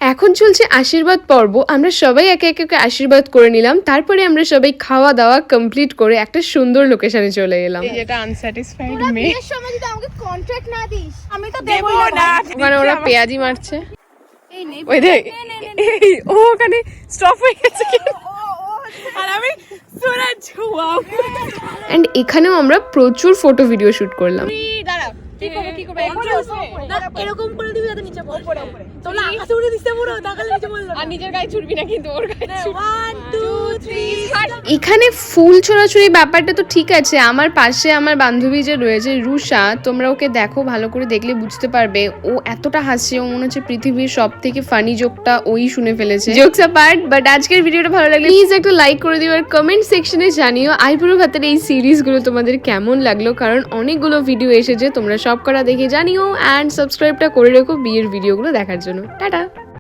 এখন চলছে আশীর্বাদ পর্ব। আমরা সবাই একে একে আশীর্বাদ করে নিলাম, তারপরে আমরা সবাই খাওয়া দাওয়া কমপ্লিট করে একটা সুন্দর লোকেশনে চলে এলাম। এই যেটা আনস্যাটিসফাইড তোরা মেয়ে, বিয়ের সময় যদি আমাকে কন্ট্রাক্ট না দিস আমি তো দেব দেবই না। না। ওখানে ওরা পেঁয়াজি মারছে। এই নে ওই দেখ, ও ওখানে স্টপ হয়ে গেছে আর আমি সুরজ ওয়াও। এন্ড এখানেও আমরা প্রচুর ফটো ভিডিও শুট করলাম। দাঁড়া, কি করবে না এরকম করে দিবি যাতে নিচে পড়ে উপরে তোমরা আকাশে উড়ে দিতে পুরো তাকালে নিচে বললো আর নিজের গায়ে ছুটবি না কিন্তু ওর গায়ে ছুটবি। 1 2 3 এখানে ফুল ছোড়াছুড়ি ব্যাপারটা তো ঠিক আছে, আমার পাশে আমার বান্ধবী যে রয়েছে রুষা, তোমরা ওকে দেখো, ভালো করে দেখলে বুঝতে পারবে ও এতটা হাসছে, ও মনে হচ্ছে পৃথিবীর সব থেকে ফানি জোকটা ওই শুনে ফেলেছে। জোকস অ্যাপার্ট, বাট আজকের ভিডিওটা ভালো লাগলে প্লিজ একটা লাইক করে দিও আর কমেন্ট সেকশনে জানিও আইবুড়ো ভাতের এই সিরিজগুলো তোমাদের কেমন লাগলো, কারণ অনেকগুলো ভিডিও এসেছে, তোমরা সব করা দেখে জানিও। অ্যান্ড সাবস্ক্রাইবটা করে রেখো বিয়ের ভিডিওগুলো দেখার জন্য। টাটা।